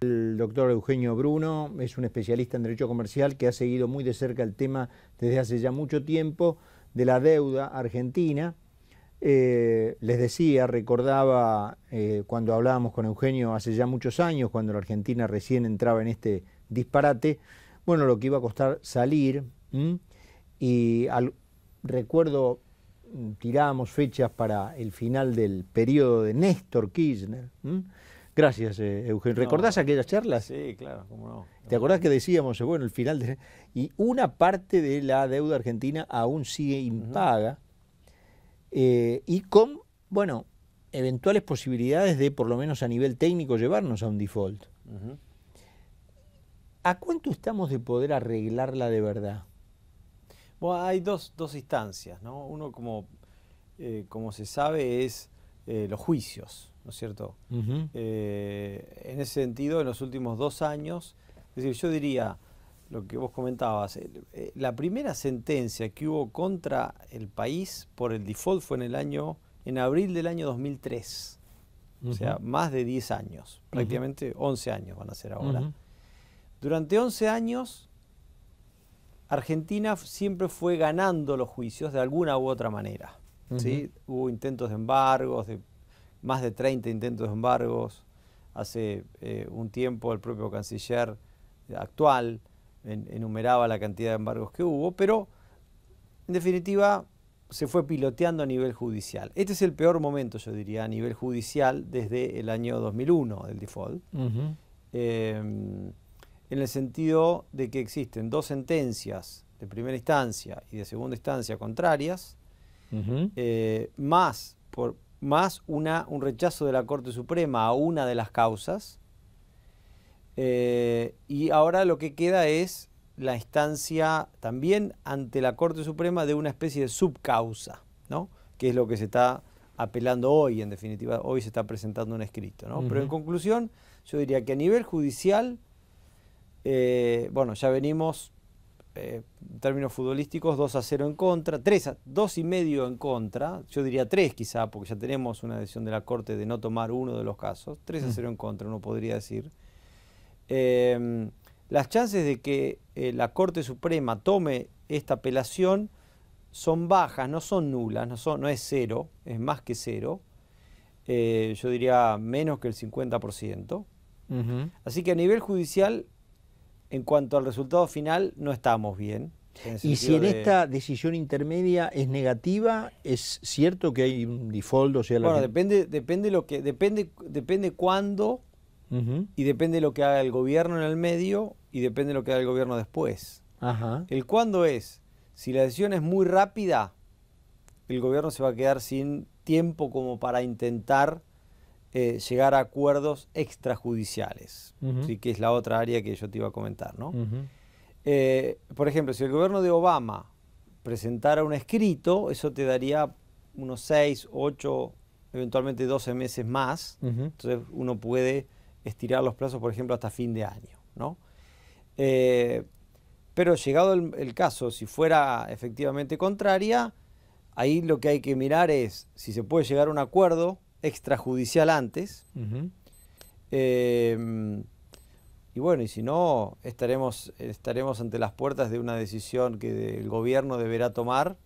El doctor Eugenio Bruno es un especialista en Derecho Comercial que ha seguido muy de cerca el tema desde hace ya mucho tiempo de la deuda argentina. Les decía, recordaba cuando hablábamos con Eugenio hace ya muchos años, cuando la Argentina recién entraba en este disparate, bueno, lo que iba a costar salir, recuerdo, tirábamos fechas para el final del periodo de Néstor Kirchner. Gracias, Eugenio. ¿Recordás aquellas charlas? Sí, claro, cómo no. ¿Te acordás que decíamos, bueno, el final de... Y una parte de la deuda argentina aún sigue impaga, y con, bueno, eventuales posibilidades de, por lo menos a nivel técnico, llevarnos a un default. ¿A cuánto estamos de poder arreglarla de verdad? Bueno, hay dos instancias, ¿no? Uno, como se sabe, es los juicios, ¿no es cierto? En ese sentido, en los últimos 2 años, es decir, yo diría, lo que vos comentabas, la primera sentencia que hubo contra el país por el default fue en abril del año 2003. O sea, más de 10 años, prácticamente 11 años van a ser ahora. Durante 11 años, Argentina siempre fue ganando los juicios de alguna u otra manera. ¿Sí? Hubo intentos de embargos, más de 30 intentos de embargos. Hace un tiempo el propio canciller actual enumeraba la cantidad de embargos que hubo, pero en definitiva se fue piloteando a nivel judicial. Este es el peor momento, yo diría, a nivel judicial desde el año 2001 del default. En el sentido de que existen 2 sentencias de primera instancia y de segunda instancia contrarias, más un rechazo de la Corte Suprema a una de las causas, y ahora lo que queda es la instancia también ante la Corte Suprema de una especie de subcausa, ¿no? Que es lo que se está apelando hoy, en definitiva. Hoy se está presentando un escrito, ¿no? Pero en conclusión, yo diría que a nivel judicial, bueno, ya venimos, en términos futbolísticos, 2-0 en contra, 2,5 en contra, yo diría 3 quizá, porque ya tenemos una decisión de la Corte de no tomar uno de los casos, 3-0 en contra, uno podría decir. Las chances de que la Corte Suprema tome esta apelación son bajas, no son nulas, no es 0, es más que 0. Yo diría menos que el 50%. Así que a nivel judicial, en cuanto al resultado final, no estamos bien. Y si en esta decisión intermedia es negativa, ¿es cierto que hay un default? O sea, bueno, depende cuándo, y depende de lo que haga el gobierno en el medio, y depende de lo que haga el gobierno después. El cuándo es, si la decisión es muy rápida, el gobierno se va a quedar sin tiempo como para intentar llegar a acuerdos extrajudiciales, ¿sí? Que es la otra área que yo te iba a comentar, ¿no? Por ejemplo, si el gobierno de Obama presentara un escrito, eso te daría unos 6, 8, eventualmente 12 meses más. Entonces uno puede estirar los plazos, por ejemplo, hasta fin de año, ¿no? Pero llegado el caso, si fuera efectivamente contraria, ahí lo que hay que mirar es si se puede llegar a un acuerdo extrajudicial antes. Y bueno, y si no, estaremos ante las puertas de una decisión que el gobierno deberá tomar,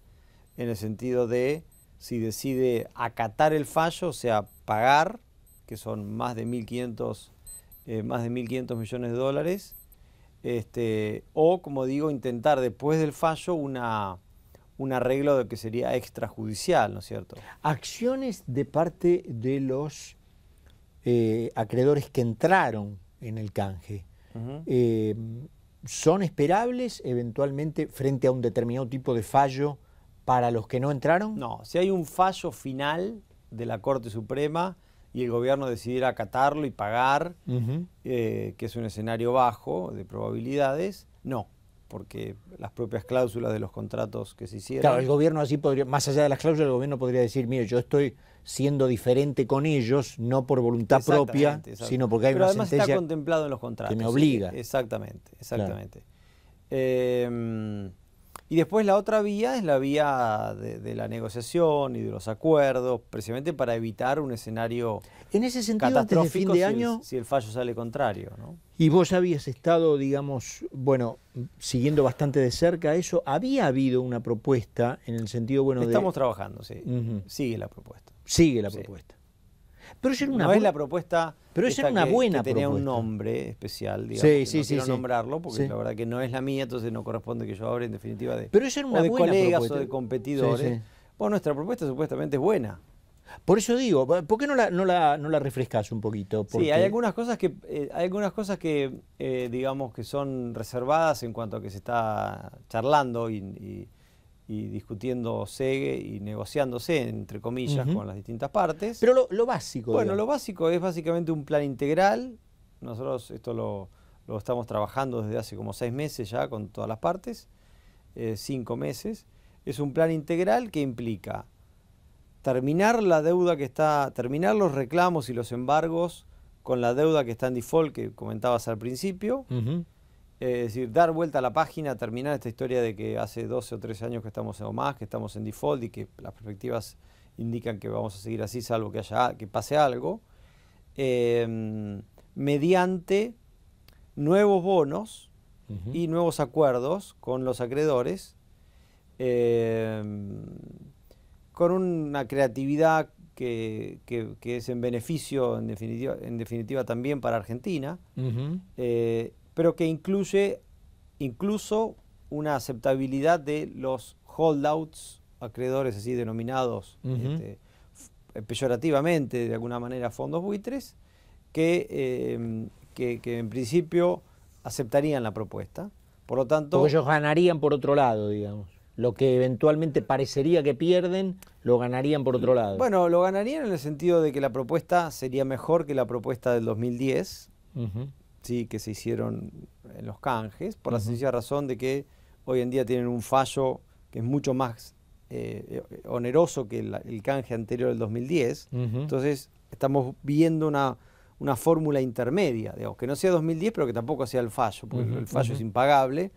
en el sentido de si decide acatar el fallo, o sea, pagar, que son más de 1.500 millones de dólares, o, como digo, intentar después del fallo un arreglo de que sería extrajudicial, ¿no es cierto? Acciones de parte de los acreedores que entraron en el canje, ¿son esperables eventualmente frente a un determinado tipo de fallo para los que no entraron? No, si hay un fallo final de la Corte Suprema y el gobierno decidiera acatarlo y pagar, que es un escenario bajo de probabilidades, no, porque las propias cláusulas de los contratos que se hicieron... Claro, el gobierno así podría, más allá de las cláusulas, el gobierno podría decir, mire, yo estoy siendo diferente con ellos, no por voluntad propia, sino porque hay una sentencia... Pero además está contemplado en los contratos. Que me obliga. Sí, exactamente. Y después la otra vía es la vía de la negociación y de los acuerdos, precisamente para evitar un escenario en ese sentido, antes de fin de año, si el fallo sale contrario, ¿no? Y vos habías estado, digamos, bueno, siguiendo bastante de cerca eso. ¿Había habido una propuesta en el sentido, bueno, Estamos trabajando, sí. Uh-huh. Sigue la propuesta. Sigue la propuesta. Pero esa era una no es la propuesta, pero esa era una buena que tenía propuesta. un nombre especial, digamos, sí, no quiero sí. nombrarlo, porque la verdad que no es la mía, entonces no corresponde que yo hable en definitiva de, pero esa era una o de buena colegas propuesta. o de competidores. Sí. Bueno, nuestra propuesta supuestamente es buena. Por eso digo, ¿por qué no la refrescás un poquito? Porque... Sí, hay algunas cosas que digamos que son reservadas en cuanto a que se está charlando y discutiéndose y negociándose, entre comillas, con las distintas partes. Pero lo básico. Bueno, lo básico es básicamente un plan integral. Nosotros esto lo estamos trabajando desde hace como 6 meses ya con todas las partes, 5 meses. Es un plan integral que implica terminar la deuda terminar los reclamos y los embargos con la deuda que está en default, que comentabas al principio. Es decir, dar vuelta a la página, terminar esta historia de que hace 12 o 13 años que estamos o más, que estamos en default y que las perspectivas indican que vamos a seguir así, salvo que pase algo, mediante nuevos bonos y nuevos acuerdos con los acreedores, con una creatividad que es en beneficio, en definitiva también para Argentina, pero que incluye incluso una aceptabilidad de los holdouts, acreedores así denominados peyorativamente, de alguna manera, fondos buitres, que en principio aceptarían la propuesta. Por lo tanto... Porque ellos ganarían por otro lado, digamos. Lo que eventualmente parecería que pierden, lo ganarían por otro lado. Bueno, lo ganarían en el sentido de que la propuesta sería mejor que la propuesta del 2010, sí, que se hicieron en los canjes, por la sencilla razón de que hoy en día tienen un fallo que es mucho más oneroso que el canje anterior del 2010. Entonces estamos viendo una fórmula intermedia, digamos, que no sea 2010, pero que tampoco sea el fallo, porque el fallo es impagable,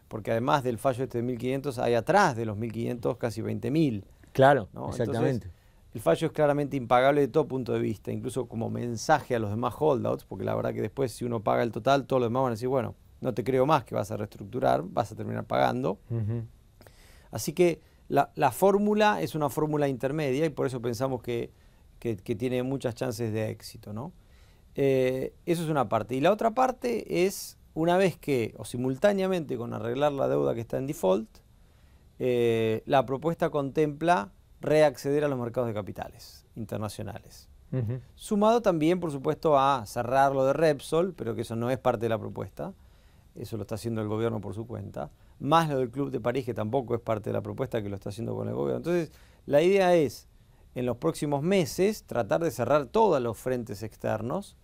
porque además del fallo este de 1.500 hay atrás de los 1.500 casi 20.000. Claro, ¿no? exactamente. Entonces, el fallo es claramente impagable de todo punto de vista, incluso como mensaje a los demás holdouts, porque la verdad que después si uno paga el total, todos los demás van a decir, bueno, no te creo más que vas a reestructurar, vas a terminar pagando. Así que la fórmula es una fórmula intermedia y por eso pensamos que tiene muchas chances de éxito, ¿no? Eso es una parte. Y la otra parte es, una vez que, o simultáneamente con arreglar la deuda que está en default, la propuesta contempla reacceder a los mercados de capitales internacionales. Sumado también, por supuesto, a cerrar lo de Repsol, pero que eso no es parte de la propuesta, eso lo está haciendo el gobierno por su cuenta, más lo del Club de París, que tampoco es parte de la propuesta, que lo está haciendo con el gobierno. Entonces, la idea es, en los próximos meses, tratar de cerrar todos los frentes externos,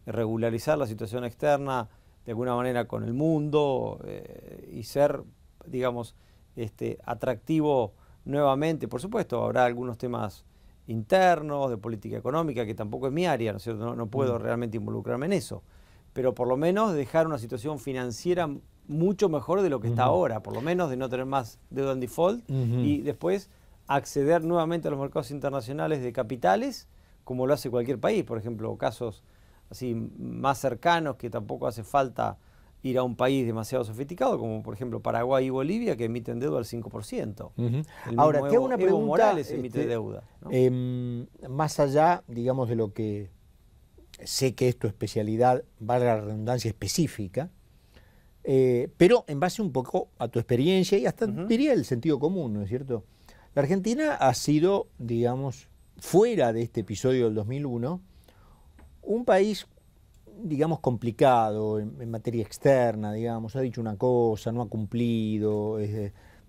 regularizar la situación externa de alguna manera con el mundo y ser, digamos, atractivo nuevamente. Por supuesto, habrá algunos temas internos, de política económica, que tampoco es mi área, ¿no es cierto? No puedo realmente involucrarme en eso, pero por lo menos dejar una situación financiera mucho mejor de lo que está ahora, por lo menos de no tener más deuda en default y después acceder nuevamente a los mercados internacionales de capitales, como lo hace cualquier país. Por ejemplo, casos así más cercanos que tampoco hace falta ir a un país demasiado sofisticado, como por ejemplo Paraguay y Bolivia, que emiten deuda al 5%. Ahora, te hago una pregunta. Evo Morales emite deuda, ¿no? Más allá, digamos, de lo que sé que es tu especialidad, valga la redundancia, específica, pero en base un poco a tu experiencia y hasta diría el sentido común, ¿no es cierto? La Argentina ha sido, digamos, fuera de este episodio del 2001, un país, digamos, complicado en materia externa, digamos, ha dicho una cosa, no ha cumplido,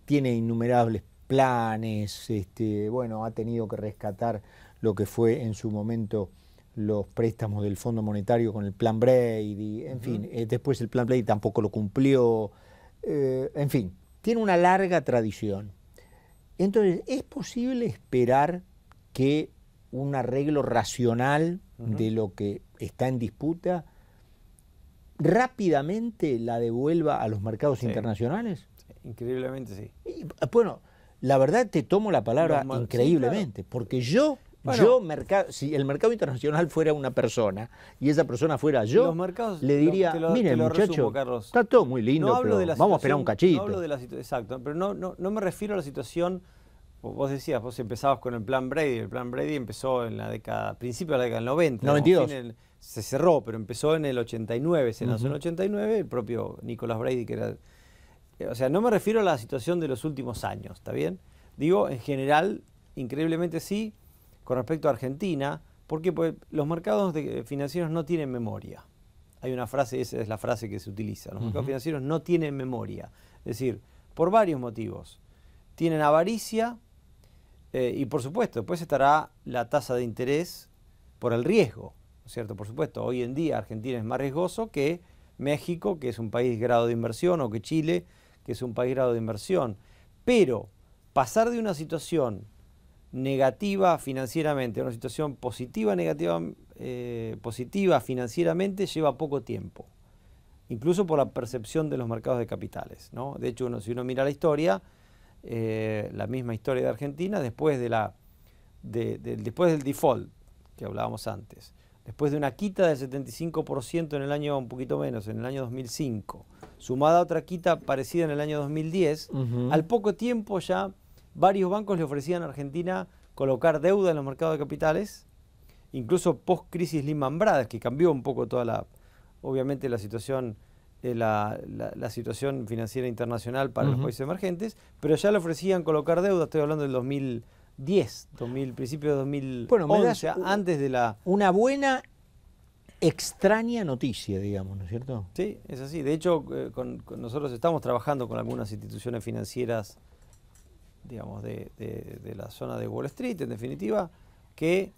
tiene innumerables planes, bueno, ha tenido que rescatar lo que fue en su momento los préstamos del Fondo Monetario con el Plan Brady, en fin, después el Plan Brady tampoco lo cumplió, en fin, tiene una larga tradición. Entonces, ¿es posible esperar que un arreglo racional de lo que está en disputa rápidamente la devuelva a los mercados internacionales? increíblemente sí. Y, bueno, la verdad te tomo la palabra increíblemente, sí, claro. Porque si el mercado internacional fuera una persona y esa persona fuera yo, le diría, mire muchacho, está todo muy lindo, pero vamos a esperar un cachito. No hablo de la situación, exacto, pero no me refiero a la situación, vos decías, vos empezabas con el plan Brady. El plan Brady empezó en la década, principio de la década del 90. 92. Se cerró, pero empezó en el 89, se lanzó en el 89, el propio Nicholas Brady, que era... O sea, no me refiero a la situación de los últimos años, ¿está bien? Digo, en general, increíblemente sí, con respecto a Argentina, porque pues, los mercados financieros no tienen memoria. Hay una frase, esa es la frase que se utiliza. Los mercados financieros no tienen memoria. Es decir, por varios motivos. Tienen avaricia y, por supuesto, después estará la tasa de interés por el riesgo, ¿no es cierto? Por supuesto, hoy en día Argentina es más riesgoso que México, que es un país grado de inversión, o que Chile, que es un país grado de inversión. Pero pasar de una situación negativa financieramente a una situación positiva financieramente lleva poco tiempo, incluso por la percepción de los mercados de capitales, ¿no? De hecho, si uno mira la historia, la misma historia de Argentina, después después del default que hablábamos antes, después de una quita del 75% en el año, un poquito menos, en el año 2005, sumada a otra quita parecida en el año 2010, al poco tiempo ya varios bancos le ofrecían a Argentina colocar deuda en los mercados de capitales, incluso post-crisis Lehman Brothers, que cambió un poco obviamente la situación, la situación financiera internacional para los países emergentes, pero ya le ofrecían colocar deuda, estoy hablando del 2010, principio de 2011, bueno, antes de la... Una buena, extraña noticia, digamos, ¿no es cierto? Sí, es así. De hecho, nosotros estamos trabajando con algunas instituciones financieras, digamos, de la zona de Wall Street, en definitiva, que,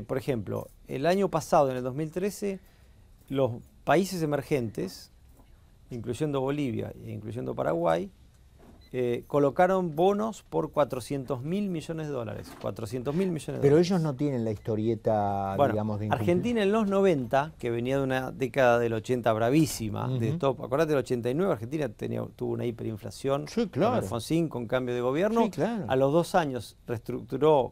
por ejemplo, el año pasado, en el 2013, los países emergentes, incluyendo Bolivia e incluyendo Paraguay, colocaron bonos por 400.000 millones de dólares. 400.000 millones de dólares. Pero ellos no tienen la historieta, bueno, digamos, de Argentina en los 90, que venía de una década del 80 bravísima, de top. Acordate, del 89 Argentina tuvo una hiperinflación, sí, claro, con Alfonsín, con cambio de gobierno. Sí, claro. A los 2 años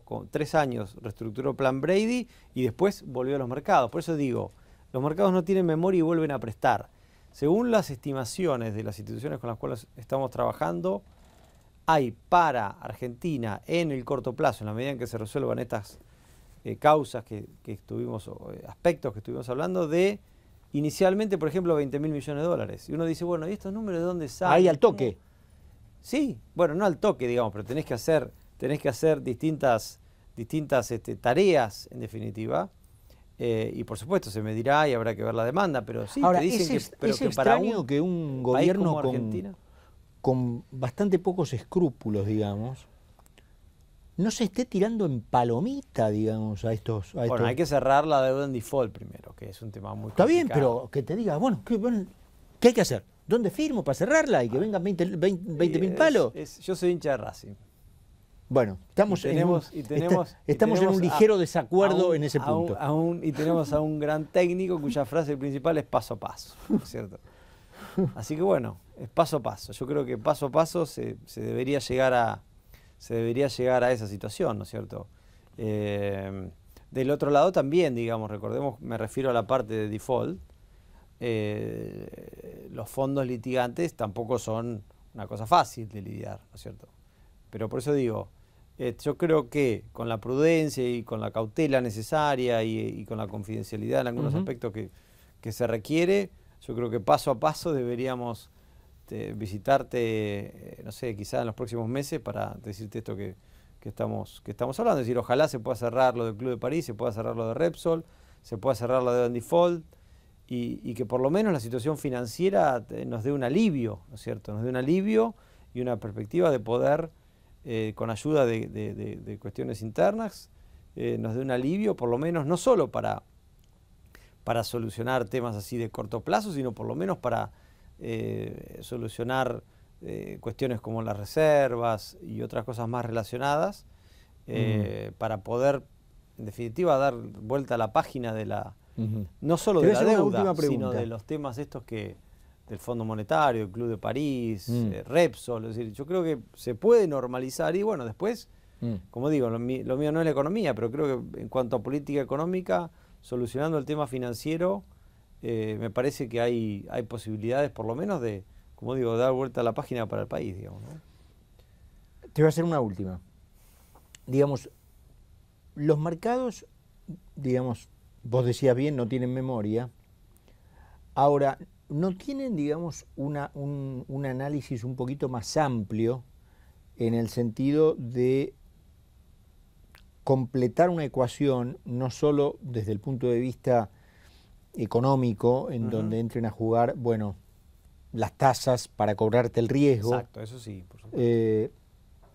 con 3 años reestructuró Plan Brady y después volvió a los mercados. Por eso digo, los mercados no tienen memoria y vuelven a prestar. Según las estimaciones de las instituciones con las cuales estamos trabajando, hay para Argentina en el corto plazo, en la medida en que se resuelvan estas causas aspectos que estuvimos hablando, de inicialmente, por ejemplo, 20.000 millones de dólares. Y uno dice, bueno, ¿y estos números de dónde salen? Ahí al toque. Sí, bueno, no al toque, digamos, pero tenés que hacer distintas tareas, en definitiva. Y por supuesto se medirá y habrá que ver la demanda, pero sí. Ahora, te dicen es que extraño que un gobierno Argentina, con bastante pocos escrúpulos, digamos, no se esté tirando en palomita, digamos, a estos... Bueno, hay que cerrar la deuda en default primero, que es un tema muy complicado. Está bien, pero que te diga, bueno, ¿qué hay que hacer? ¿Dónde firmo para cerrarla y que vengan 20.000 palos? Yo soy hincha de Racing. Bueno, estamos en un ligero desacuerdo en ese punto. Y tenemos a un gran técnico cuya frase principal es paso a paso, ¿no es cierto? Así que bueno, es paso a paso. Yo creo que paso a paso se debería llegar a esa situación, ¿no es cierto? Del otro lado también, digamos, recordemos, me refiero a la parte de default, los fondos litigantes tampoco son una cosa fácil de lidiar, ¿no es cierto? Pero por eso digo, yo creo que con la prudencia y con la cautela necesaria y con la confidencialidad en algunos aspectos que se requiere, yo creo que paso a paso deberíamos visitarte, no sé, quizás en los próximos meses para decirte esto que estamos hablando. Es decir, ojalá se pueda cerrar lo del Club de París, se pueda cerrar lo de Repsol, se pueda cerrar la deuda en default y que por lo menos la situación financiera nos dé un alivio, ¿no es cierto? Nos dé un alivio y una perspectiva de poder, con ayuda de cuestiones internas, nos dé un alivio, por lo menos, no solo para solucionar temas así de corto plazo, sino por lo menos para solucionar cuestiones como las reservas y otras cosas más relacionadas, para poder, en definitiva, dar vuelta a la página de la no solo de la deuda, sino de los temas estos que del Fondo Monetario, el Club de París, Repsol. Es decir, yo creo que se puede normalizar y bueno, después, como digo, lo mío no es la economía, pero creo que en cuanto a política económica, solucionando el tema financiero, me parece que hay posibilidades por lo menos de, como digo, dar vuelta a la página para el país, digamos, ¿no? Te voy a hacer una última. Digamos, los mercados, digamos, vos decías bien, no tienen memoria. Ahora, no tienen, digamos, un análisis un poquito más amplio en el sentido de completar una ecuación, no solo desde el punto de vista económico, en donde entren a jugar, bueno, las tasas para cobrarte el riesgo. Exacto, eso sí, por supuesto.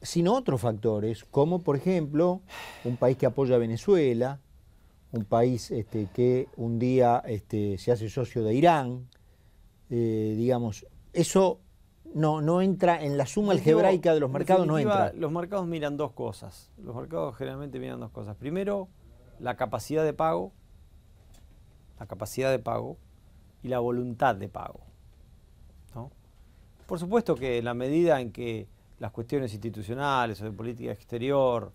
Sino otros factores, como por ejemplo, un país que apoya a Venezuela, un país que un día se hace socio de Irán, digamos, eso no entra en la suma algebraica de los mercados, no entra. Los mercados miran dos cosas. Los mercados generalmente miran dos cosas. Primero, la capacidad de pago y la voluntad de pago, ¿no? Por supuesto que en la medida en que las cuestiones institucionales o de política exterior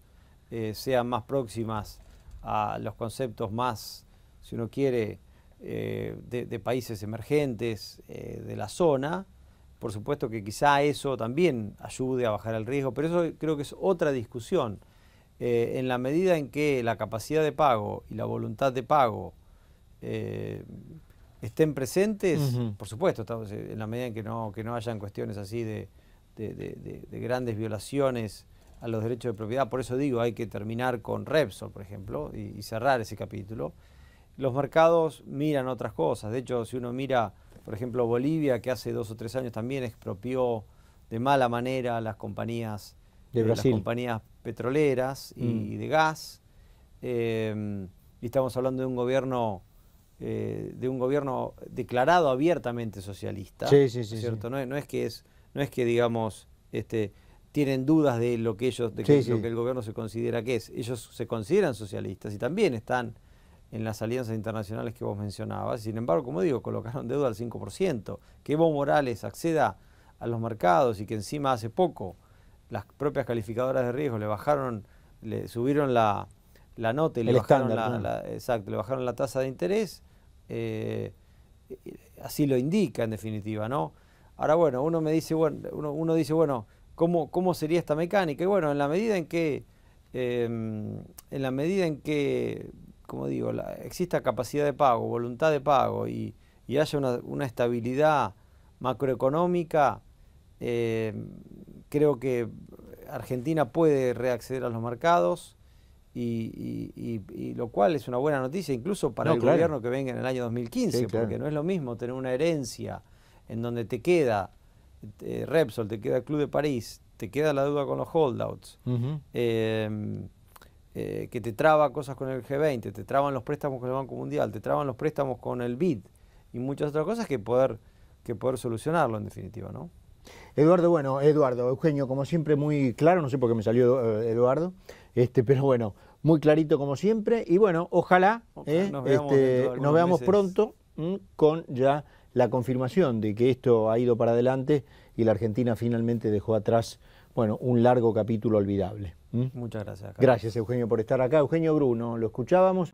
sean más próximas a los conceptos más, si uno quiere, de países emergentes de la zona, por supuesto que quizá eso también ayude a bajar el riesgo, pero eso creo que es otra discusión. En la medida en que la capacidad de pago y la voluntad de pago estén presentes, por supuesto, en la medida en que no hayan cuestiones así de grandes violaciones a los derechos de propiedad, por eso digo, hay que terminar con Repsol, por ejemplo, y cerrar ese capítulo. Los mercados miran otras cosas. De hecho, si uno mira, por ejemplo, Bolivia, que hace 2 o 3 años también expropió de mala manera las compañías las compañías petroleras y de gas, y estamos hablando de un gobierno declarado abiertamente socialista, ¿cierto? Sí. No es que digamos tienen dudas de lo que lo que el gobierno se considera que es. Ellos se consideran socialistas y también están en las alianzas internacionales que vos mencionabas. Sin embargo, como digo, colocaron deuda al 5%. Que Evo Morales acceda a los mercados y que encima hace poco las propias calificadoras de riesgo le subieron la nota y le bajaron le bajaron la tasa de interés, así lo indica en definitiva, ¿no? Ahora, bueno, uno dice, bueno, ¿cómo sería esta mecánica? Y bueno, en la medida en que, como digo, exista capacidad de pago, voluntad de pago y haya una estabilidad macroeconómica, creo que Argentina puede reacceder a los mercados y lo cual es una buena noticia incluso para el gobierno que venga en el año 2015, porque no es lo mismo tener una herencia en donde te queda Repsol, te queda el Club de París, te queda la deuda con los holdouts, que te traba cosas con el G20, te traban los préstamos con el Banco Mundial, te traban los préstamos con el BID y muchas otras cosas que poder solucionarlo en definitiva, ¿no? Eduardo, Eugenio, como siempre muy claro, no sé por qué me salió Eduardo, pero bueno, muy clarito como siempre, y bueno, ojalá nos veamos pronto con ya la confirmación de que esto ha ido para adelante y la Argentina finalmente dejó atrás, bueno, un largo capítulo olvidable. Muchas gracias. Gracias, Eugenio, por estar acá. Eugenio Bruno, lo escuchábamos.